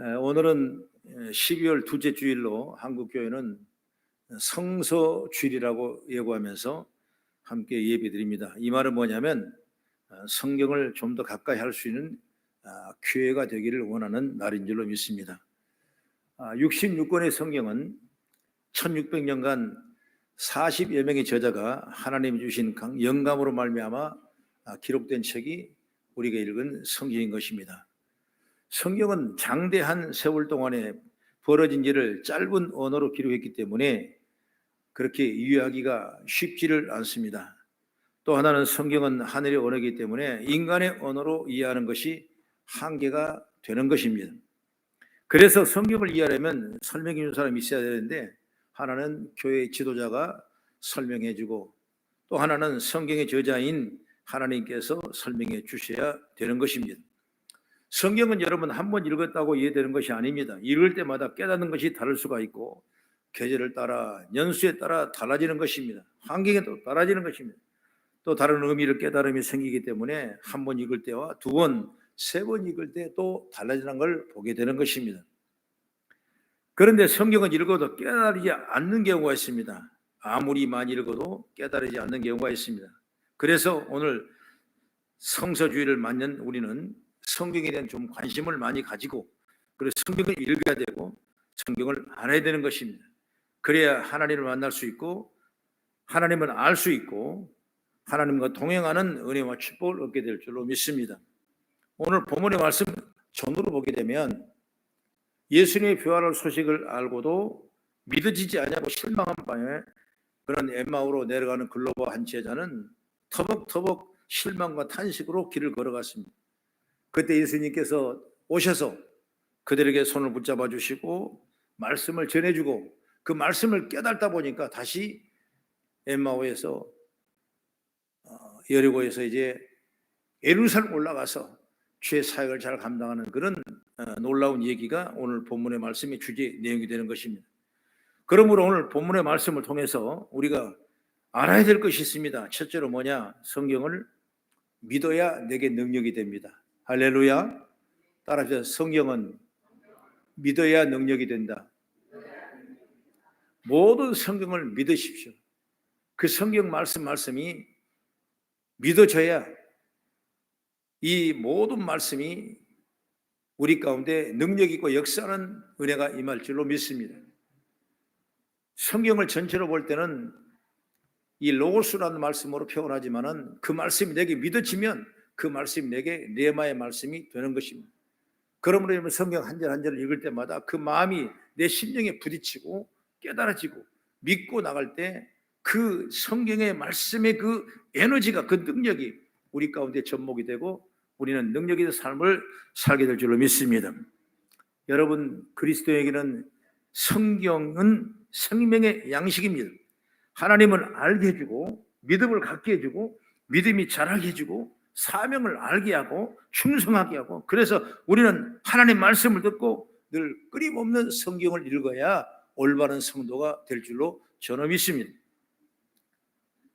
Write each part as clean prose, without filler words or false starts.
오늘은 12월 둘째 주일로 한국교회는 성서주일이라고 예고하면서 함께 예배드립니다. 이 말은 뭐냐면 성경을 좀 더 가까이 할 수 있는 교회가 되기를 원하는 날인 줄로 믿습니다. 66권의 성경은 1600년간 40여 명의 저자가 하나님이 주신 영감으로 말미암아 기록된 책이 우리가 읽은 성경인 것입니다. 성경은 장대한 세월 동안에 벌어진 일을 짧은 언어로 기록했기 때문에 그렇게 이해하기가 쉽지를 않습니다. 또 하나는 성경은 하늘의 언어이기 때문에 인간의 언어로 이해하는 것이 한계가 되는 것입니다. 그래서 성경을 이해하려면 설명해 주는 사람이 있어야 되는데, 하나는 교회 지도자가 설명해 주고 또 하나는 성경의 저자인 하나님께서 설명해 주셔야 되는 것입니다. 성경은 여러분 한 번 읽었다고 이해되는 것이 아닙니다. 읽을 때마다 깨닫는 것이 다를 수가 있고 계절을 따라 연수에 따라 달라지는 것입니다. 환경에 또 달라지는 것입니다. 또 다른 의미를 깨달음이 생기기 때문에 한 번 읽을 때와 두 번, 세 번 읽을 때 또 달라지는 걸 보게 되는 것입니다. 그런데 성경은 읽어도 깨달지 않는 경우가 있습니다. 아무리 많이 읽어도 깨달지 않는 경우가 있습니다. 그래서 오늘 성서주의를 맞는 우리는 성경에 대한 좀 관심을 많이 가지고, 그래서 성경을 읽어야 되고 성경을 알아야 되는 것입니다. 그래야 하나님을 만날 수 있고 하나님을 알 수 있고 하나님과 동행하는 은혜와 축복을 얻게 될 줄로 믿습니다. 오늘 본문의 말씀 전으로 보게 되면 예수님의 부활할 소식을 알고도 믿어지지 않냐고 실망한 바에 그런 엠마오로 내려가는 글로바 한 제자는 터벅터벅 실망과 탄식으로 길을 걸어갔습니다. 그때 예수님께서 오셔서 그들에게 손을 붙잡아 주시고 말씀을 전해주고 그 말씀을 깨닫다 보니까 다시 엠마오에서 여리고에서 이제 예루살렘 올라가서 주의 사역을 잘 감당하는 그런 놀라운 얘기가 오늘 본문의 말씀의 주제 내용이 되는 것입니다. 그러므로 오늘 본문의 말씀을 통해서 우리가 알아야 될 것이 있습니다. 첫째로 뭐냐? 성경을 믿어야 내게 능력이 됩니다. 할렐루야. 따라서 성경은 믿어야 능력이 된다. 모든 성경을 믿으십시오. 그 성경 말씀이 믿어져야 이 모든 말씀이 우리 가운데 능력 있고 역사하는 은혜가 임할 줄로 믿습니다. 성경을 전체로 볼 때는 이 로고스라는 말씀으로 표현하지만은 그 말씀이 내게 믿어지면 그 말씀이 내게 레마의 말씀이 되는 것입니다. 그러므로 성경 한 절 한 절을 읽을 때마다 그 마음이 내 심령에 부딪히고 깨달아지고 믿고 나갈 때 그 성경의 말씀의 그 에너지가, 그 능력이 우리 가운데 접목이 되고 우리는 능력이 있는 삶을 살게 될 줄로 믿습니다. 여러분, 그리스도에게는 성경은 생명의 양식입니다. 하나님을 알게 해주고 믿음을 갖게 해주고 믿음이 자라게 해주고 사명을 알게 하고 충성하게 하고, 그래서 우리는 하나님 말씀을 듣고 늘 끊임없는 성경을 읽어야 올바른 성도가 될 줄로 저는 믿습니다.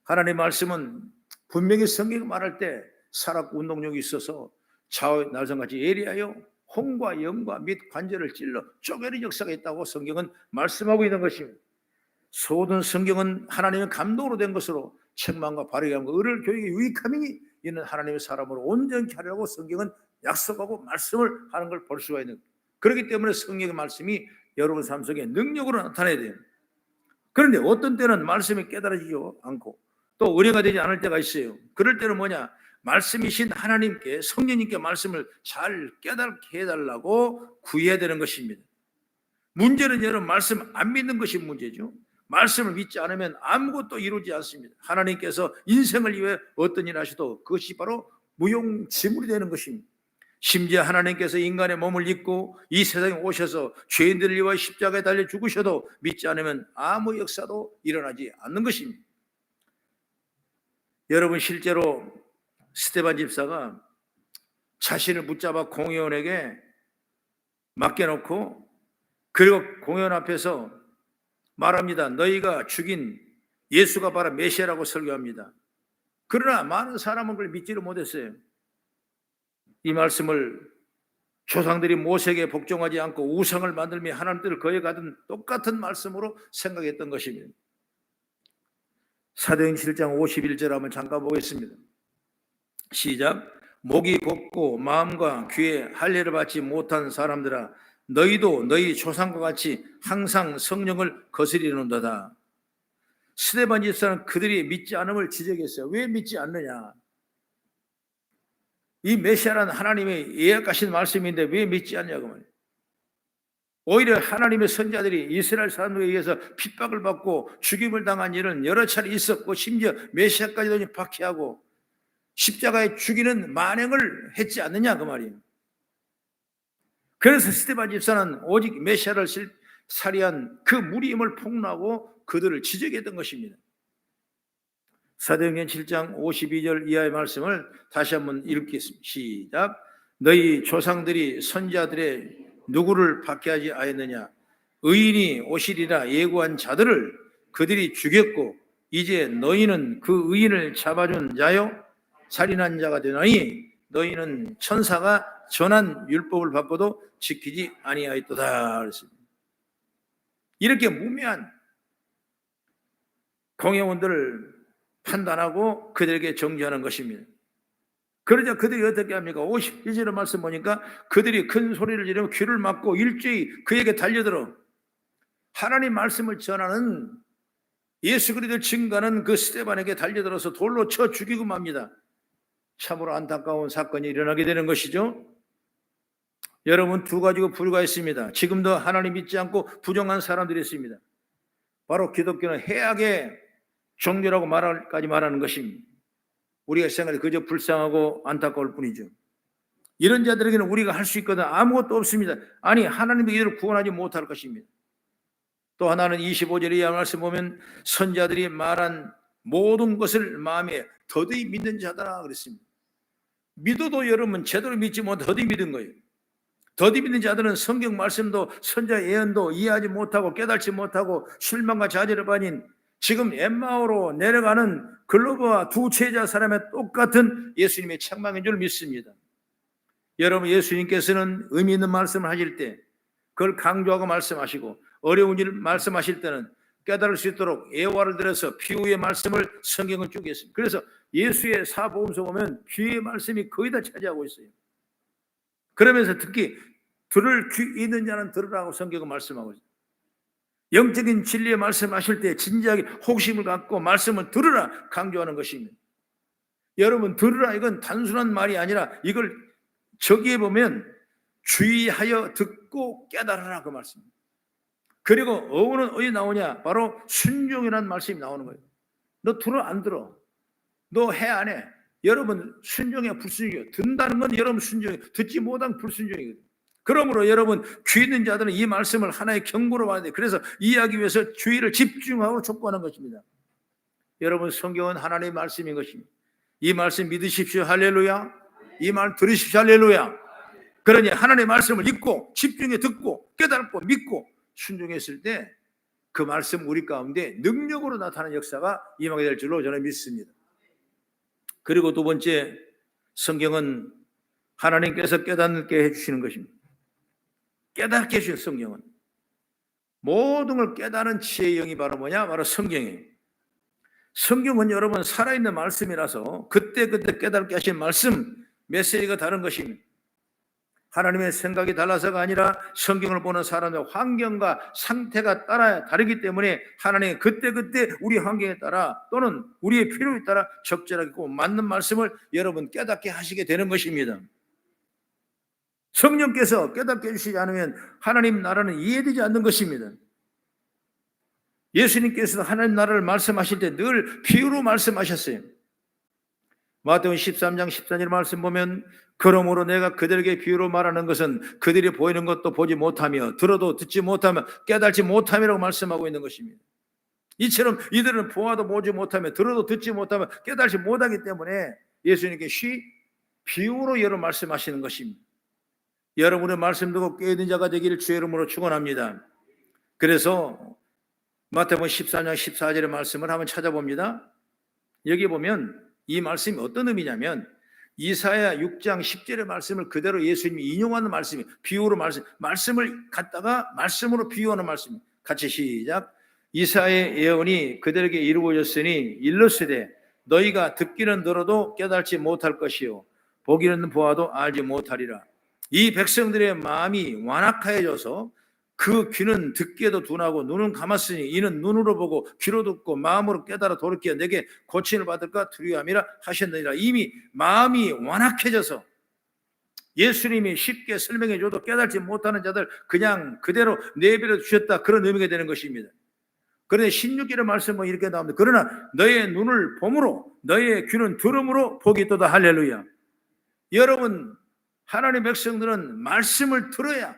하나님 말씀은 분명히 성경을 말할 때 살았고 운동력이 있어서 좌우 날성같이 예리하여 혼과 영과 및 관절을 찔러 쪼개는 역사가 있다고 성경은 말씀하고 있는 것입니다. 모든 성경은 하나님의 감동으로 된 것으로 책망과 바르게함과 의를 교육에 유익함이 있는 하나님의 사람으로 온전케 하려고 성경은 약속하고 말씀을 하는 걸 볼 수가 있는, 그렇기 때문에 성경의 말씀이 여러분 삶 속에 능력으로 나타나야 돼요. 그런데 어떤 때는 말씀이 깨달아지지 않고 또 은혜가 되지 않을 때가 있어요. 그럴 때는 뭐냐? 말씀이신 하나님께, 성령님께 말씀을 잘 깨닫게 해달라고 구해야 되는 것입니다. 문제는 여러분 말씀 안 믿는 것이 문제죠. 말씀을 믿지 않으면 아무것도 이루지 않습니다. 하나님께서 인생을 위해 어떤 일 하셔도 그것이 바로 무용지물이 되는 것입니다. 심지어 하나님께서 인간의 몸을 입고 이 세상에 오셔서 죄인들을 위하여 십자가에 달려 죽으셔도 믿지 않으면 아무 역사도 일어나지 않는 것입니다. 여러분, 실제로 스데반 집사가 자신을 붙잡아 공회원에게 맡겨놓고 그리고 공회원 앞에서 말합니다. 너희가 죽인 예수가 바로 메시아라고 설교합니다. 그러나 많은 사람은 그걸 믿지를 못했어요. 이 말씀을 조상들이 모세에게 복종하지 않고 우상을 만들며 하나님 뜻을 거역하던 똑같은 말씀으로 생각했던 것입니다. 사도행 7장 51절 한번 잠깐 보겠습니다. 시작. 목이 곱고 마음과 귀에 할례를 받지 못한 사람들아, 너희도 너희 조상과 같이 항상 성령을 거스리는도다. 스데반 집사는 그들이 믿지 않음을 지적했어요. 왜 믿지 않느냐? 이 메시아라는 하나님의 예약하신 말씀인데 왜 믿지 않냐고 말이에요. 오히려 하나님의 선자들이 이스라엘 사람들에 의해서 핍박을 받고 죽임을 당한 일은 여러 차례 있었고, 심지어 메시아까지도 박해하고 십자가에 죽이는 만행을 했지 않느냐 그 말이에요. 그래서 스데반 집사는 오직 메시아를 살해한 그 무리임을 폭로하고 그들을 지적했던 것입니다. 사도행전 7장 52절 이하의 말씀을 다시 한번 읽겠습니다. 시작. 너희 조상들이 선자들의 누구를 박해하지 아니하느냐? 의인이 오시리라 예고한 자들을 그들이 죽였고, 이제 너희는 그 의인을 잡아준 자요 살인한 자가 되나니 너희는 천사가 전한 율법을 받고도 지키지 아니하였도다. 그랬습니다. 이렇게 무매한 공회원들을 판단하고 그들에게 정죄하는 것입니다. 그러자 그들이 어떻게 합니까? 51절의 말씀 보니까 그들이 큰 소리를 지르며 귀를 막고 일제히 그에게 달려들어 하나님 말씀을 전하는 예수 그리스도를 증거하는 그 스데반에게 달려들어서 돌로 쳐 죽이고 맙니다. 참으로 안타까운 사건이 일어나게 되는 것이죠. 여러분, 두 가지가 부류가 있습니다. 지금도 하나님 믿지 않고 부정한 사람들이 있습니다. 바로 기독교는 해악의 종교라고 말하는 것입니다. 우리가 생각해 그저 불쌍하고 안타까울 뿐이죠. 이런 자들에게는 우리가 할 수 있거든 아무것도 없습니다. 아니, 하나님이 이들을 구원하지 못할 것입니다. 또 하나는 25절 이하 말씀 보면 선자들이 말한 모든 것을 마음에 더디 믿는 자다 그랬습니다. 믿어도 여러분 제대로 믿지 못해 더디 믿은 거예요. 더디 믿는 자들은 성경 말씀도 선자 예언도 이해하지 못하고 깨닫지 못하고 실망과 좌절을 받은 지금 엠마오로 내려가는 글로버와 두 제자 사람의 똑같은 예수님의 책망인 줄 믿습니다. 여러분, 예수님께서는 의미 있는 말씀을 하실 때 그걸 강조하고 말씀하시고, 어려운 일 말씀하실 때는 깨달을 수 있도록 애화를 들여서 비유의 말씀을 성경은 쭉 했습니다. 그래서 예수의 사복음서 보면 비유의 말씀이 거의 다 차지하고 있어요. 그러면서 특히 들을 귀 있는 자는 들으라고 성경은 말씀하고 있어요. 영적인 진리의 말씀하실 때 진지하게 호기심을 갖고 말씀을 들으라 강조하는 것입니다. 여러분, 들으라 이건 단순한 말이 아니라 이걸 저기에 보면 주의하여 듣고 깨달으라 그 말씀입니다. 그리고 어원은 어디 나오냐? 바로 순종이라는 말씀이 나오는 거예요. 너 들어 안 들어? 너 해 안 해? 여러분, 순종이야 불순종이야? 듣는다는 건 여러분 순종이에요. 듣지 못한 불순종이거든요. 그러므로 여러분, 귀 있는 자들은 이 말씀을 하나의 경고로 봐야 돼요. 그래서 이해하기 위해서 주의를 집중하고 촉구하는 것입니다. 여러분, 성경은 하나님의 말씀인 것입니다. 이 말씀 믿으십시오. 할렐루야. 이 말 들으십시오. 할렐루야. 그러니 하나님의 말씀을 읽고 집중해 듣고 깨닫고 믿고 순종했을 때 그 말씀 우리 가운데 능력으로 나타나는 역사가 임하게 될 줄로 저는 믿습니다. 그리고 두 번째, 성경은 하나님께서 깨닫게 해주시는 것입니다. 깨닫게 해주신 성경은 모든 걸 깨닫는 지혜의 영이 바로 뭐냐? 바로 성경이에요. 성경은 여러분 살아있는 말씀이라서 그때그때 깨닫게 하신 말씀, 메시지가 다른 것입니다. 하나님의 생각이 달라서가 아니라 성경을 보는 사람의 환경과 상태가 따라 다르기 때문에 하나님이 그때그때 우리 환경에 따라 또는 우리의 필요에 따라 적절하게 꼭 맞는 말씀을 여러분 깨닫게 하시게 되는 것입니다. 성령께서 깨닫게 해주시지 않으면 하나님 나라는 이해되지 않는 것입니다. 예수님께서도 하나님 나라를 말씀하실 때 늘 비유로 말씀하셨어요. 마태복음 13장 14절 말씀 보면 그러므로 내가 그들에게 비유로 말하는 것은 그들이 보이는 것도 보지 못하며 들어도 듣지 못하며 깨달지 못함이라고 말씀하고 있는 것입니다. 이처럼 이들은 보아도 보지 못하며 들어도 듣지 못하며 깨달지 못하기 때문에 예수님께 비유로 여러분 말씀하시는 것입니다. 여러분의 말씀 듣고 깨어있는 자가 되기를 주의 이름으로 축원합니다. 그래서 마태복음 14장 14절의 말씀을 한번 찾아봅니다. 여기 보면 이 말씀이 어떤 의미냐면 이사야 6장 10절의 말씀을 그대로 예수님이 인용하는 말씀이 비유로 말씀을 갖다가 말씀으로 비유하는 말씀. 같이 시작. 이사야의 예언이 그들에게 이루어졌으니 일렀으되 너희가 듣기는 들어도 깨달지 못할 것이요 보기는 보아도 알지 못하리라. 이 백성들의 마음이 완악하여져서 그 귀는 듣기에도 둔하고 눈은 감았으니 이는 눈으로 보고 귀로 듣고 마음으로 깨달아 돌이켜 내게 고침을 받을까 두려움이라 하셨느니라. 이미 마음이 완악해져서 예수님이 쉽게 설명해 줘도 깨달지 못하는 자들 그냥 그대로 내버려 주셨다, 그런 의미가 되는 것입니다. 그런데 16절의 말씀은 이렇게 나옵니다. 그러나 너의 눈을 봄으로 너의 귀는 들음으로 복이 있도다. 할렐루야. 여러분, 하나님의 백성들은 말씀을 들어야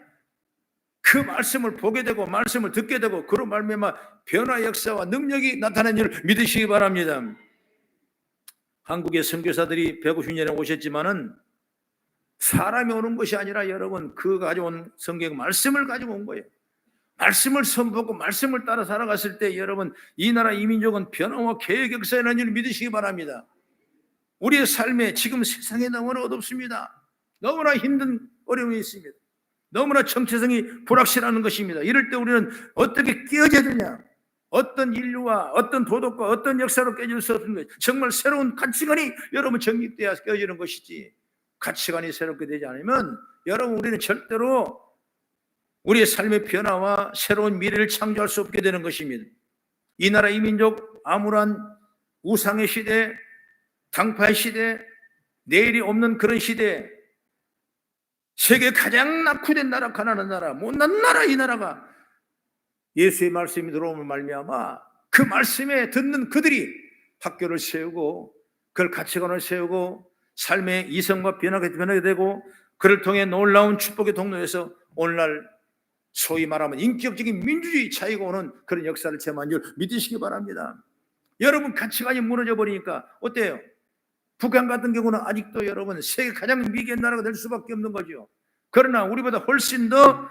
그 말씀을 보게 되고 말씀을 듣게 되고 그로 말미암아 변화 역사와 능력이 나타나는 줄 믿으시기 바랍니다. 한국의 선교사들이 150년에 오셨지만은 사람이 오는 것이 아니라 여러분 그 가져온 성경 말씀을 가지고 온 거예요. 말씀을 선보고 말씀을 따라 살아갔을 때 여러분 이 나라 이 민족은 변화와 개혁 역사에 나는 줄 믿으시기 바랍니다. 우리의 삶에 지금 세상에 너무나 어둡습니다. 너무나 힘든 어려움이 있습니다. 너무나 정체성이 불확실한 것입니다. 이럴 때 우리는 어떻게 깨어져야 되냐? 어떤 인류와 어떤 도덕과 어떤 역사로 깨질 수 없는 거예요. 정말 새로운 가치관이 여러분 정립돼야 깨어지는 것이지, 가치관이 새롭게 되지 않으면 여러분 우리는 절대로 우리의 삶의 변화와 새로운 미래를 창조할 수 없게 되는 것입니다. 이 나라 이 민족 암울한 우상의 시대, 당파의 시대, 내일이 없는 그런 시대에 세계 가장 낙후된 나라, 가난한 나라, 못난 나라, 이 나라가 예수의 말씀이 들어오면 말미암아 그 말씀에 듣는 그들이 학교를 세우고 그걸 가치관을 세우고 삶의 이성과 변화가 되고 그를 통해 놀라운 축복의 통로에서 오늘날 소위 말하면 인격적인 민주주의 차이가 오는 그런 역사를 체험한 줄 믿으시기 바랍니다. 여러분 가치관이 무너져 버리니까 어때요? 북한 같은 경우는 아직도 여러분 세계 가장 미개한 나라가 될 수밖에 없는 거죠. 그러나 우리보다 훨씬 더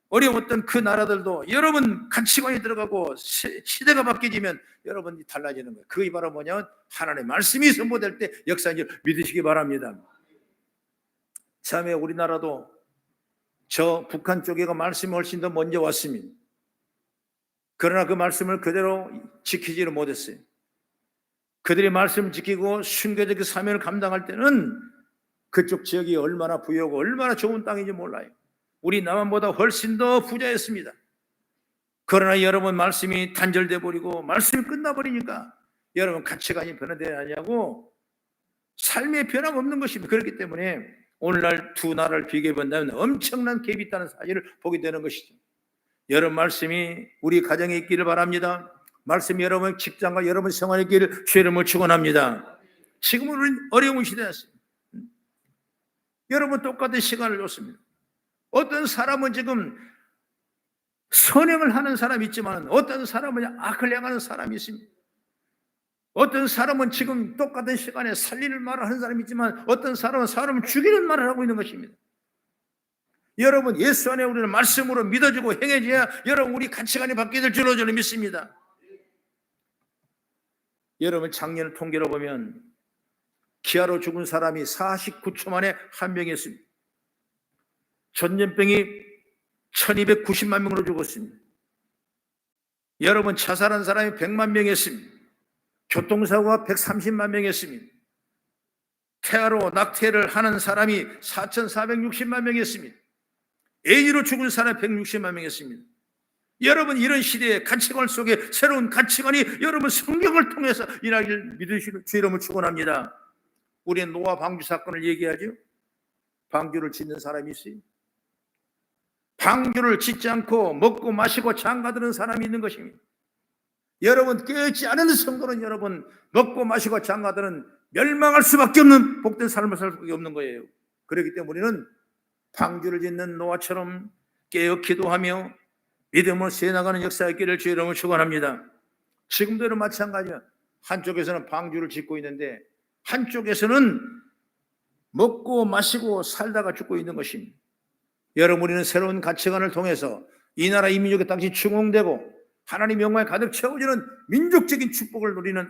어려웠던 그 나라들도 여러분 가치관이 들어가고 시대가 바뀌어지면 여러분이 달라지는 거예요. 그게 바로 뭐냐면 하나님의 말씀이 선포될 때 역사인 줄 믿으시기 바랍니다. 참에 우리나라도 저 북한 쪽에가 말씀이 훨씬 더 먼저 왔습니다. 그러나 그 말씀을 그대로 지키지를 못했어요. 그들이 말씀을 지키고 순교적 사명을 감당할 때는 그쪽 지역이 얼마나 부유하고 얼마나 좋은 땅인지 몰라요. 우리 남한보다 훨씬 더 부자였습니다. 그러나 여러분 말씀이 단절돼 버리고 말씀이 끝나버리니까 여러분 가치관이 변화되냐고 삶의 변화가 없는 것입니다. 그렇기 때문에 오늘날 두 나라를 비교해 본다면 엄청난 갭이 있다는 사실을 보게 되는 것이죠. 여러분 말씀이 우리 가정에 있기를 바랍니다. 말씀이 여러분 직장과 여러분 생활에 있기를 주의 이름으로 축원합니다. 지금은 우리는 어려운 시대였습니다. 여러분 똑같은 시간을 줬습니다. 어떤 사람은 지금 선행을 하는 사람이 있지만 어떤 사람은 악을 행하는 사람이 있습니다. 어떤 사람은 지금 똑같은 시간에 살리는 말을 하는 사람이 있지만 어떤 사람은 사람을 죽이는 말을 하고 있는 것입니다. 여러분 예수 안에 우리는 말씀으로 믿어지고 행해져야 여러분 우리 가치관이 바뀌게 될 줄로 저는 믿습니다. 여러분 작년 통계로 보면 기아로 죽은 사람이 49초 만에 한 명이었습니다. 전염병이 1290만 명으로 죽었습니다. 여러분 자살한 사람이 100만 명이었습니다. 교통사고가 130만 명이었습니다. 태아로 낙태를 하는 사람이 4460만 명이었습니다. AI로 죽은 사람이 160만 명이었습니다. 여러분 이런 시대의 가치관 속에 새로운 가치관이 여러분 성경을 통해서 일하기를 믿으시는 주의 이름을 축원합니다. 우리는 노아 방주 사건을 얘기하죠. 방주를 짓는 사람이 있어요. 방주를 짓지 않고 먹고 마시고 장가드는 사람이 있는 것입니다. 여러분 깨어있지 않은 성도는 여러분 먹고 마시고 장가드는 멸망할 수밖에 없는 복된 삶을 살 수밖에 없는 거예요. 그렇기 때문에 우리는 방주를 짓는 노아처럼 깨어 기도하며 믿음으로 세나가는 역사가 있기를 주의 이름으로 축원합니다. 지금도 마찬가지야. 한쪽에서는 방주를 짓고 있는데 한쪽에서는 먹고 마시고 살다가 죽고 있는 것입니다. 여러분 우리는 새로운 가치관을 통해서 이 나라 이 민족의 땅이 충흥되고 하나님 영광에 가득 채워지는 민족적인 축복을 누리는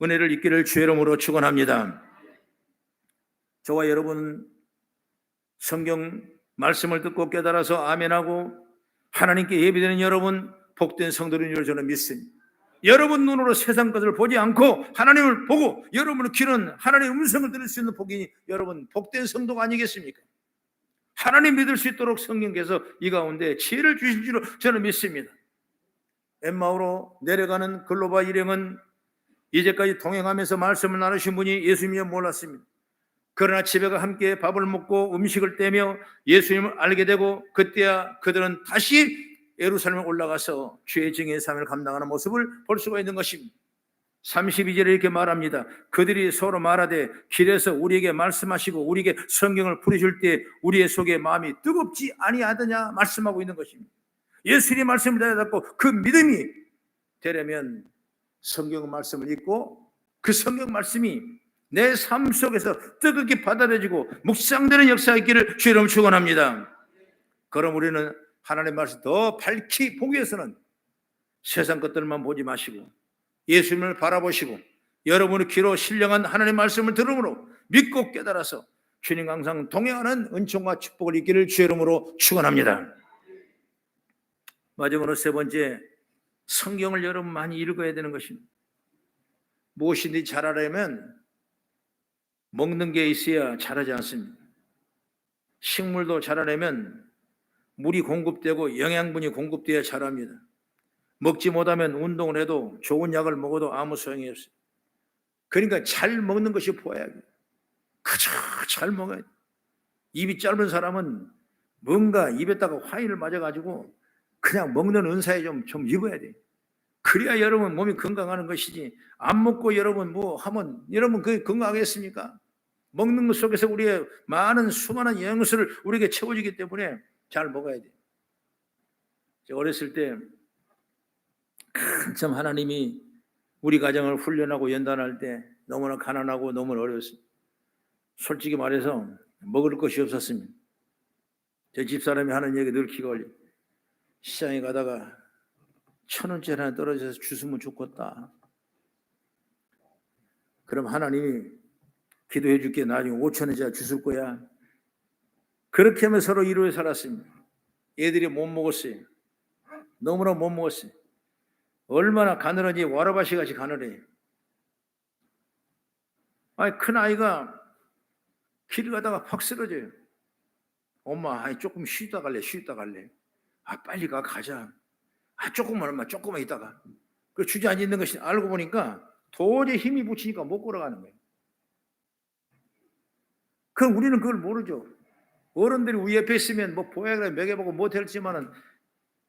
은혜를 있기를 주의 이름으로 축원합니다. 저와 여러분 성경 말씀을 듣고 깨달아서 아멘하고 하나님께 예배드리는 여러분 복된 성도인 줄 저는 믿습니다. 여러분 눈으로 세상 것을 보지 않고 하나님을 보고 여러분의 귀는 하나님의 음성을 들을 수 있는 복이 여러분 복된 성도가 아니겠습니까? 하나님 믿을 수 있도록 성령께서 이 가운데 지혜를 주실 줄 저는 믿습니다. 엠마오로 내려가는 글로바 일행은 이제까지 동행하면서 말씀을 나누신 분이 예수님이 몰랐습니다. 그러나 집에가 함께 밥을 먹고 음식을 떼며 예수님을 알게 되고 그때야 그들은 다시 예루살렘에 올라가서 주의 증인 삶을 감당하는 모습을 볼 수가 있는 것입니다. 32절에 이렇게 말합니다. 그들이 서로 말하되 길에서 우리에게 말씀하시고 우리에게 성경을 풀이줄 때 우리의 속에 마음이 뜨겁지 아니하더냐 말씀하고 있는 것입니다. 예수님의 말씀을 받고 그 믿음이 되려면 성경 말씀을 읽고 그 성경 말씀이 내 삶 속에서 뜨겁게 받아들여지고 묵상되는 역사가 있기를 주의 이름으로 축원합니다. 그럼 우리는 하나님의 말씀 더 밝히 보기 위해서는 세상 것들만 보지 마시고 예수님을 바라보시고 여러분의 귀로 신령한 하나님의 말씀을 들음으로 믿고 깨달아서 주님과 항상 동행하는 은총과 축복을 있기를 주의 이름으로 축원합니다. 마지막으로 세 번째, 성경을 여러분 많이 읽어야 되는 것입니다. 무엇이든지 잘하려면 먹는 게 있어야 잘하지 않습니다. 식물도 잘하려면 물이 공급되고 영양분이 공급되어야 잘합니다. 먹지 못하면 운동을 해도 좋은 약을 먹어도 아무 소용이 없어요. 그러니까 잘 먹는 것이 보약이에요. 그저 잘 먹어야 돼요. 입이 짧은 사람은 뭔가 입에다가 화인을 맞아가지고 그냥 먹는 은사에 좀 입어야 돼요. 그래야 여러분 몸이 건강하는 것이지 안 먹고 여러분 뭐 하면 여러분 그게 건강하겠습니까? 먹는 것 속에서 우리의 많은 수많은 영양소를 우리에게 채워지기 때문에 잘 먹어야 돼요. 제가 어렸을 때 참 하나님이 우리 가정을 훈련하고 연단할 때 너무나 가난하고 너무나 어려웠습니다. 솔직히 말해서 먹을 것이 없었습니다. 제 집사람이 하는 얘기 늘 귀가 걸려. 시장에 가다가 1,000원짜리 하나 떨어져서 주스면 좋겠다. 그럼 하나님이 기도해 줄게. 나중에 5,000원짜리 주실 거야. 그렇게 하면 서로 이루어 살았습니다. 애들이 못 먹었어요. 너무나 못 먹었어요. 얼마나 가늘어지 와라바시 같이 가늘해. 아니 큰 아이가 길 가다가 팍 쓰러져요. 엄마, 아니 조금 쉬다 갈래. 아 빨리 가자. 아 조금만 있다가. 그 주저앉는 것이 알고 보니까 도저히 힘이 붙이니까 못 걸어가는 거예요. 그럼 우리는 그걸 모르죠. 어른들이 우리 옆에 있으면 뭐 보약을 먹여보고 못했지만은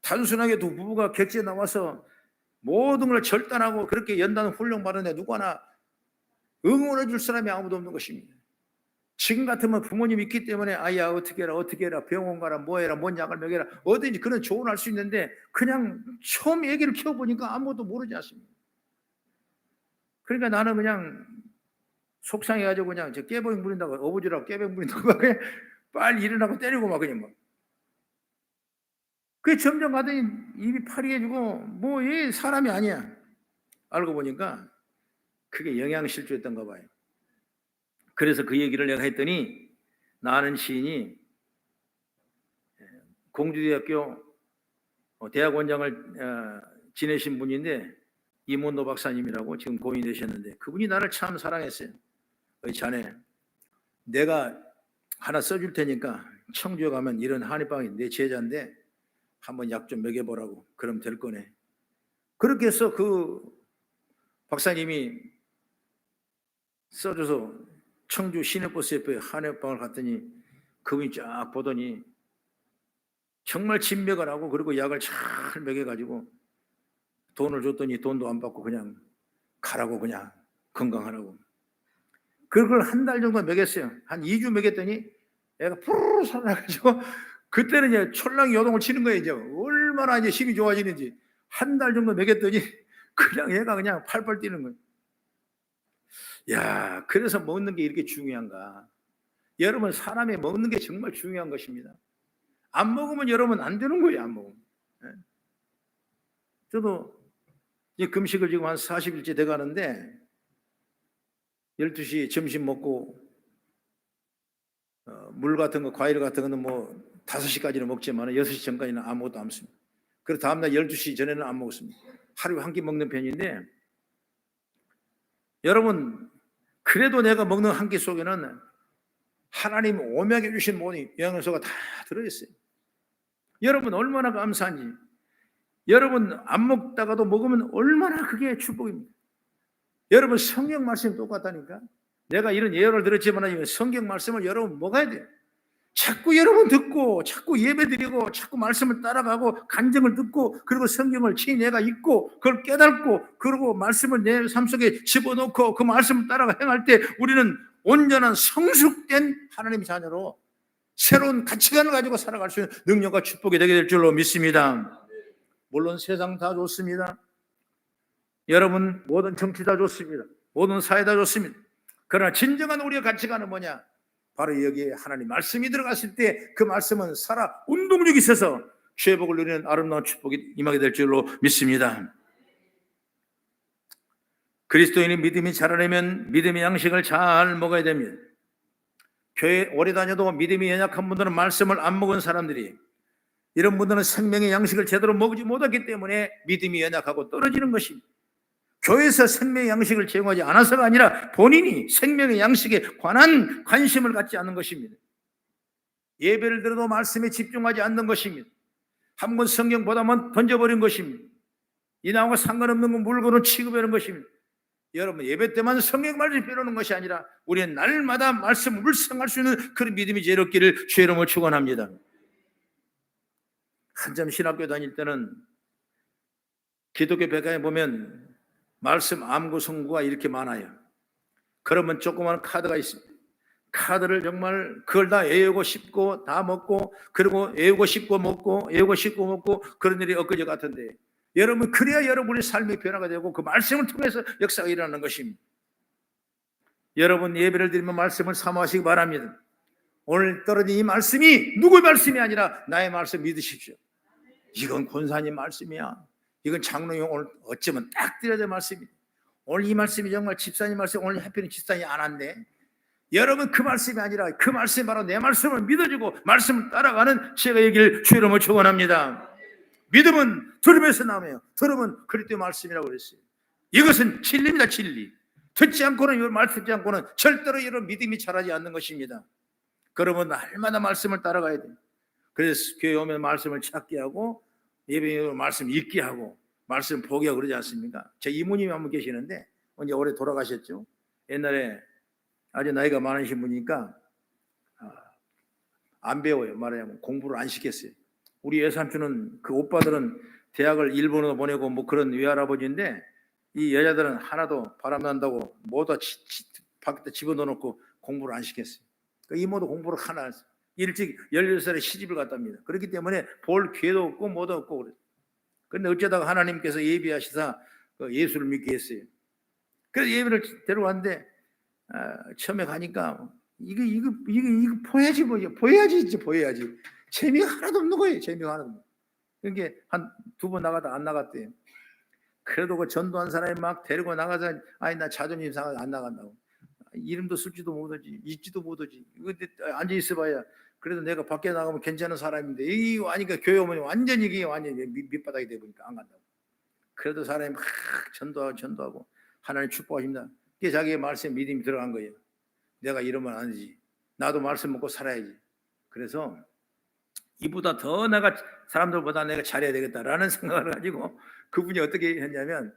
단순하게 두 부부가 객지에 나와서 모든 걸 절단하고 그렇게 연단 훈련 받는데 누구나 응원해 줄 사람이 아무도 없는 것입니다. 지금 같으면 부모님 있기 때문에 아야 어떻게 해라 병원 가라 뭐해라 뭔 약을 먹여라 어딘지 그런 조언할 수 있는데 그냥 처음 얘기를 키워보니까 아무것도 모르지 않습니까? 그러니까 나는 그냥 속상해가지고 그냥 저 깨병 부린다고 어부지라고 깨병 부린다고 막 그냥 빨리 일어나고 때리고 막 그냥 막. 그 점점 가더니 입이 파리해지고 뭐 얘 사람이 아니야. 알고 보니까 그게 영양실조였던가 봐요. 그래서 그 얘기를 내가 했더니 나 아는 시인이 공주대학교 대학원장을 지내신 분인데 이문도 박사님이라고 지금 고인이 되셨는데 그분이 나를 참 사랑했어요. 자네 내가 하나 써줄 테니까 청주에 가면 이런 한의방이 내 제자인데 한번 약 좀 먹여보라고. 그럼 될 거네. 그렇게 해서 그 박사님이 써줘서 청주 시내버스 옆에 한의방을 갔더니 그분이 쫙 보더니 정말 진맥을 하고 그리고 약을 잘 먹여가지고 돈을 줬더니 돈도 안 받고 그냥 가라고 그냥 건강하라고. 그걸 한 달 정도 먹였어요. 한 2주 먹였더니 애가 푸르르 살아나가지고 그때는 이제 철랑이 요동을 치는 거예요. 이제 얼마나 이제 힘이 좋아지는지 한 달 정도 먹였더니 그냥 얘가 그냥 팔팔 뛰는 거예요. 야, 그래서 먹는 게 이렇게 중요한가? 여러분 사람이 먹는 게 정말 중요한 것입니다. 안 먹으면 여러분 안 되는 거예요. 안 먹으면. 저도 이제 금식을 지금 한 40일째 돼 가는데 12시 점심 먹고 물 같은 거, 과일 같은 거는 뭐 5시까지는 먹지만 6시 전까지는 아무것도 안 먹습니다. 그리고 다음날 12시 전에는 안 먹습니다. 하루에 한 끼 먹는 편인데, 여러분, 그래도 내가 먹는 한 끼 속에는 하나님 오묘하게 주신 모든 영양소가 다 들어있어요. 여러분 얼마나 감사한지. 여러분 안 먹다가도 먹으면 얼마나 그게 축복입니다. 여러분 성경 말씀이 똑같다니까. 내가 이런 예언을 들었지만 성경 말씀을 여러분 먹어야 돼요. 자꾸 여러분 듣고 자꾸 예배드리고 자꾸 말씀을 따라가고 간증을 듣고 그리고 성경을 친히 내가 읽고 그걸 깨닫고 그리고 말씀을 내 삶 속에 집어넣고 그 말씀을 따라가 행할 때 우리는 온전한 성숙된 하나님의 자녀로 새로운 가치관을 가지고 살아갈 수 있는 능력과 축복이 되게 될 줄로 믿습니다. 물론 세상 다 좋습니다. 여러분 모든 정치 다 좋습니다. 모든 사회 다 좋습니다. 그러나 진정한 우리의 가치관은 뭐냐? 바로 여기에 하나님 말씀이 들어갔을 때 그 말씀은 살아 운동력이 있어서 죄복을 누리는 아름다운 축복이 임하게 될 줄로 믿습니다. 그리스도인이 믿음이 자라려면 믿음의 양식을 잘 먹어야 됩니다. 교회 오래 다녀도 믿음이 연약한 분들은 말씀을 안 먹은 사람들이, 이런 분들은 생명의 양식을 제대로 먹지 못했기 때문에 믿음이 연약하고 떨어지는 것입니다. 교회에서 생명의 양식을 제공하지 않아서가 아니라 본인이 생명의 양식에 관한 관심을 갖지 않는 것입니다. 예배를 들어도 말씀에 집중하지 않는 것입니다. 한 번 성경 보다만 던져버린 것입니다. 이나와 상관없는 물건을 취급하는 것입니다. 여러분 예배 때만 성경 말씀을 빼놓는 것이 아니라 우리는 날마다 말씀을 묵상할 수 있는 그런 믿음이 제일 없기를 주의 이름으로 축원합니다. 한참 신학교 다닐 때는 기독교 백과에 보면 말씀 암구 성구가 이렇게 많아요. 그러면 조그마한 카드가 있습니다. 카드를 정말 그걸 다 외우고 싶고 다 먹고 그리고 외우고 싶고 먹고 외우고 싶고 먹고 그런 일이 엊그제 같은데, 여러분 그래야 여러분의 삶이 변화가 되고 그 말씀을 통해서 역사가 일어나는 것입니다. 여러분 예배를 드리면 말씀을 사모하시기 바랍니다. 오늘 떨어진 이 말씀이 누구의 말씀이 아니라 나의 말씀 믿으십시오. 이건 권사님 말씀이야. 이건 장로님 오늘 어쩌면 딱 드려야 될 말씀이에요. 오늘 이 말씀이 정말 집사님 말씀, 오늘 하필은 집사님이 안 왔네. 여러분 그 말씀이 아니라 그 말씀이 바로 내 말씀을 믿어주고 말씀을 따라가는 제가 얘기를 주의 이름으로 축원합니다. 믿음은 들음에서 나며요. 들음은 그리스도의 말씀이라고 그랬어요. 이것은 진리입니다. 진리. 듣지 않고는 말 듣지 않고는 절대로 이런 믿음이 자라지 않는 것입니다. 그러면 날마다 말씀을 따라가야 돼요. 그래서 교회 오면 말씀을 찾게 하고 예배에 말씀 읽게 하고 말씀 보게 하고 그러지 않습니까? 제 이모님이 한 분 계시는데 이제 올해 돌아가셨죠. 옛날에 아주 나이가 많으신 분이니까 안 배워요. 말하자면 공부를 안 시켰어요. 우리 외삼촌은 그 오빠들은 대학을 일본으로 보내고 뭐 그런 외할아버지인데 이 여자들은 하나도 바람난다고 모두 밖에다 집어넣어놓고 공부를 안 시켰어요. 그 이모도 공부를 하나 했어요. 일찍 16살에 시집을 갔답니다. 그렇기 때문에 볼 기회도 없고 뭐도 없고 그래요. 그런데 어쩌다가 하나님께서 예비하시사 예수를 믿게 했어요. 그래서 예배를 데려왔는데 처음에 가니까 이거 보여야지 뭐죠. 보여야지. 재미가 하나도 없는 거예요. 재미가 하나도 없는. 그러니까 한 2번 나가다 안 나갔대요. 그래도 그 전도한 사람이 막 데리고 나가서 아니 나 자존심 상해서 안 나간다고. 이름도 쓸지도 못하지, 읽지도 못하지. 앉아 있어봐야 그래도 내가 밖에 나가면 괜찮은 사람인데 이 와니까 교회 오면 완전히 이게 완전히 밑바닥이 돼 보니까 안 간다고. 그래도 사람이 막 전도하고 하나님 축복하십니다. 그게 자기의 말씀에 믿음이 들어간 거예요. 내가 이러면 안 되지. 나도 말씀 먹고 살아야지. 그래서 이보다 더 내가 사람들보다 내가 잘해야 되겠다라는 생각을 가지고 그분이 어떻게 했냐면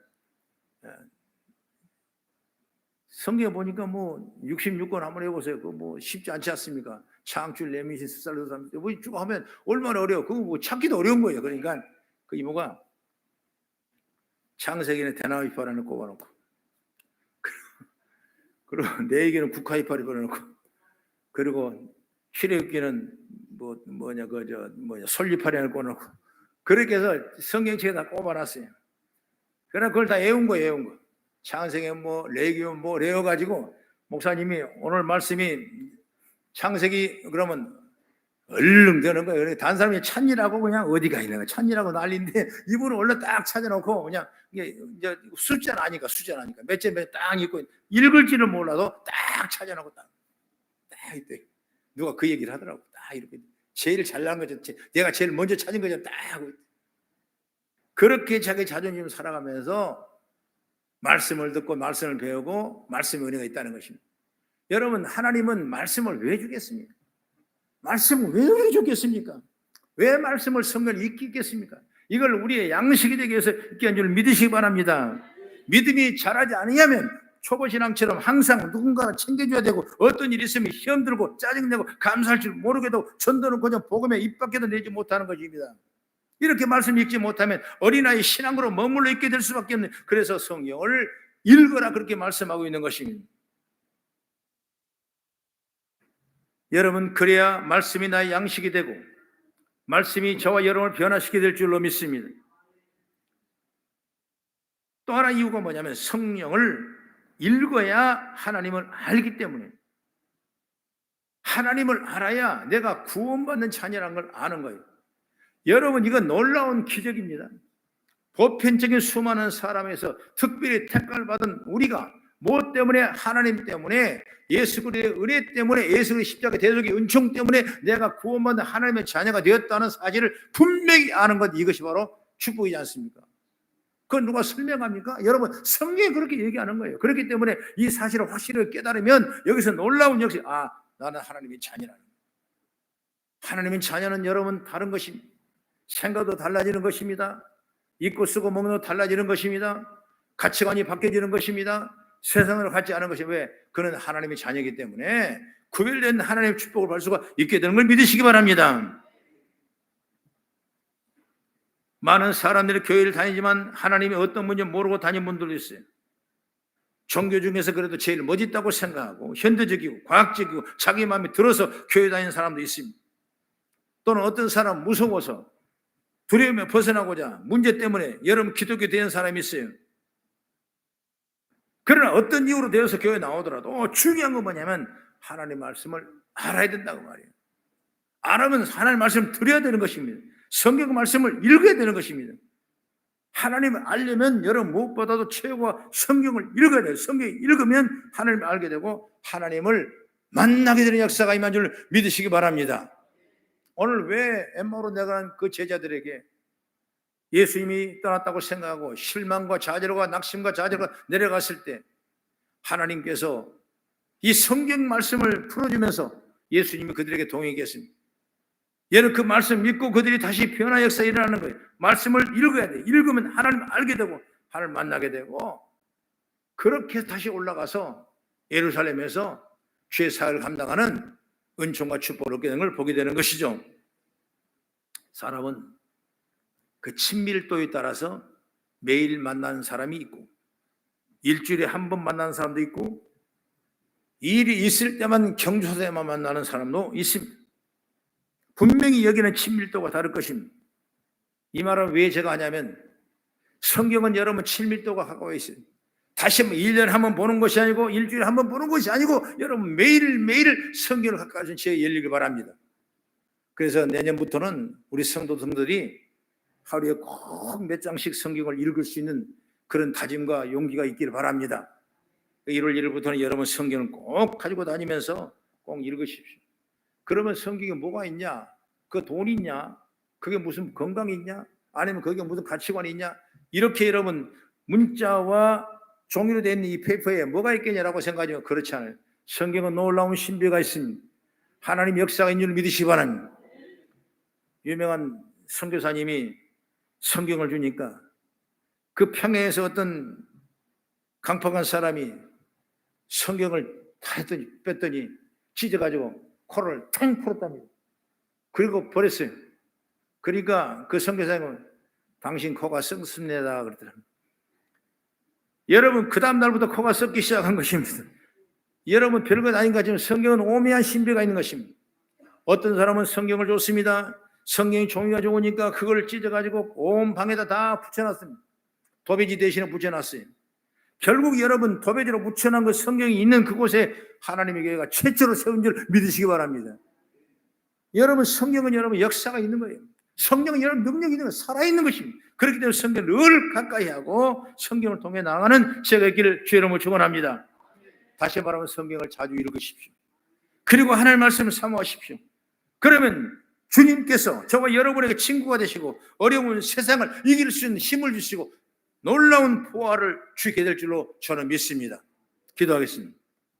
성경에 보니까 뭐 66권 한번 해보세요. 그거 뭐 쉽지 않지 않습니까? 창출 내미신 숫살로 사람 쭉 하면 얼마나 어려워. 그거 뭐 찾기도 어려운 거예요. 그러니까 그 이모가 창세기는 대나무 이파리 하나 꼽아놓고 그리고 내 얘기는 국화 이파리 꼽아놓고 그리고 출애굽기는 솔잎파리 하나 꼽아놓고 그렇게 해서 성경책에 다 꼽아놨어요. 그러나 그걸 다 외운 거예요. 창세기 레기온 레어가지고 목사님이 오늘 말씀이 창세기 그러면 얼른 되는 거예요. 다른 사람이 찾니라고 그냥 어디가 있는 거야. 찾니라고 난리인데 이분은 원래 딱 찾아놓고 그냥 이게 이제 숫자는 아니까 몇째 딱 읽고 읽을지는 몰라도 딱 찾아놓고 딱 있대. 누가 그 얘기를 하더라고. 딱 이렇게 제일 잘난 거죠. 내가 제일 먼저 찾은 거죠. 딱 하고 그렇게 자기 자존심 살아가면서 말씀을 듣고 말씀을 배우고 말씀의 은혜가 있다는 것입니다. 여러분, 하나님은 말씀을 왜 주겠습니까? 말씀을 왜 우리 주겠습니까? 왜 말씀을 성경에 읽겠습니까? 이걸 우리의 양식이 되기 위해서 있게 한 줄 믿으시기 바랍니다. 믿음이 자라지 않으면 초보신앙처럼 항상 누군가가 챙겨줘야 되고 어떤 일이 있으면 힘들고 짜증내고 감사할 줄 모르게 되고 전도는 그냥 복음에 입 밖에도 내지 못하는 것입니다. 이렇게 말씀 읽지 못하면 어린아이 신앙으로 머물러 있게 될 수밖에 없는, 그래서 성경을 읽어라 그렇게 말씀하고 있는 것입니다. 여러분, 그래야 말씀이 나의 양식이 되고 말씀이 저와 여러분을 변화시키게 될 줄로 믿습니다. 또 하나 이유가 뭐냐면 성령을 읽어야 하나님을 알기 때문에, 하나님을 알아야 내가 구원받는 자녀라는 걸 아는 거예요. 여러분, 이건 놀라운 기적입니다. 보편적인 수많은 사람에서 특별히 택감을 받은 우리가 무엇 때문에? 하나님 때문에, 예수 그리스도의 은혜 때문에, 예수 그리스도의 십자가 대속의 은총 때문에 내가 구원받는 하나님의 자녀가 되었다는 사실을 분명히 아는 것, 이것이 바로 축복이지 않습니까? 그건 누가 설명합니까? 여러분, 성경이 그렇게 얘기하는 거예요. 그렇기 때문에 이 사실을 확실히 깨달으면 여기서 놀라운 역시, 나는 하나님의 자녀라는 거예요. 하나님의 자녀는 여러분 다른 것입니다. 생각도 달라지는 것입니다. 입고 쓰고 먹는 것도 달라지는 것입니다. 가치관이 바뀌어지는 것입니다. 세상으로 같지 않은 것이, 왜? 그는 하나님의 자녀이기 때문에 구별된 하나님의 축복을 받을 수가 있게 되는 걸 믿으시기 바랍니다. 많은 사람들이 교회를 다니지만 하나님이 어떤 분인지 모르고 다니는 분들도 있어요. 종교 중에서 그래도 제일 멋있다고 생각하고 현대적이고 과학적이고 자기 마음에 들어서 교회 다니는 사람도 있습니다. 또는 어떤 사람 무서워서 두려움에 벗어나고자 문제 때문에 여러분 기독교 된 사람이 있어요. 그러나 어떤 이유로 되어서 교회 나오더라도 중요한 건 뭐냐면 하나님의 말씀을 알아야 된다고 말이에요. 알아면 하나님의 말씀을 들어야 되는 것입니다. 성경 말씀을 읽어야 되는 것입니다. 하나님을 알려면 여러분 무엇보다도 최고가 성경을 읽어야 돼요. 성경을 읽으면 하나님을 알게 되고 하나님을 만나게 되는 역사가 임한 줄 믿으시기 바랍니다. 오늘 왜 엠마오로 내려간 그 제자들에게 예수님이 떠났다고 생각하고 실망과 좌절과 낙심과 좌절과 내려갔을 때 하나님께서 이 성경 말씀을 풀어주면서 예수님이 그들에게 동행해 계십니다. 얘는 그 말씀 믿고 그들이 다시 변화 역사가 일어나는 거예요. 말씀을 읽어야 돼요. 읽으면 하나님을 알게 되고 하나님을 만나게 되고, 그렇게 다시 올라가서 예루살렘에서 죄 사역을 감당하는 은총과 축복을 얻게 되는 걸 보게 되는 것이죠. 사람은 그 친밀도에 따라서 매일 만나는 사람이 있고 일주일에 한 번 만나는 사람도 있고 일이 있을 때만 경조사에만 만나는 사람도 있습니다. 분명히 여기는 친밀도가 다를 것입니다. 이 말은 왜 제가 하냐면 성경은 여러분 친밀도가 가까워 있어요. 다시 한번 1년에 한 번 보는 것이 아니고 일주일에 한 번 보는 것이 아니고 여러분 매일매일 성경을 가까이 하신 지혜에 열리길 바랍니다. 그래서 내년부터는 우리 성도들이 하루에 꼭 몇 장씩 성경을 읽을 수 있는 그런 다짐과 용기가 있기를 바랍니다. 1월 1일부터는 여러분 성경을 꼭 가지고 다니면서 꼭 읽으십시오. 그러면 성경에 뭐가 있냐? 그 돈이 있냐? 그게 무슨 건강이 있냐? 아니면 그게 무슨 가치관이 있냐? 이렇게 여러분 문자와 종이로 된 이 페이퍼에 뭐가 있겠냐라고 생각하지만 그렇지 않아요. 성경은 놀라운 신비가 있습니다. 하나님 역사가 있는 줄 믿으시기 바랍니다. 유명한 선교사님이 성경을 주니까 그 평야에서 어떤 강팍한 사람이 성경을 다 뺐더니 찢어가지고 코를 탕 풀었답니다. 그리고 버렸어요. 그러니까 그 선교사님은 당신 코가 썩습니다 그러더라고요. 여러분 그 다음 날부터 코가 썩기 시작한 것입니다. 여러분 별것 아닌 것 같지만 성경은 오묘한 신비가 있는 것입니다. 어떤 사람은 성경을 줬습니다. 성경이 종이가 좋으니까 그걸 찢어가지고 온 방에다 다 붙여놨습니다. 도배지 대신에 붙여놨어요. 결국 여러분 도배지로 붙여놓은 그 성경이 있는 그곳에 하나님의 교회가 최초로 세운 줄 믿으시기 바랍니다. 여러분 성경은 여러분 역사가 있는 거예요. 성경은 여러분 능력이 있는 거예요. 살아있는 것입니다. 그렇기 때문에 성경을 늘 가까이 하고 성경을 통해 나가는 제가 있기를 주의 이름으로 축원합니다. 다시 말하면 성경을 자주 읽으십시오. 그리고 하나님의 말씀을 사모하십시오. 그러면 주님께서 저와 여러분에게 친구가 되시고 어려운 세상을 이길 수 있는 힘을 주시고 놀라운 보화를 주게 될 줄로 저는 믿습니다. 기도하겠습니다.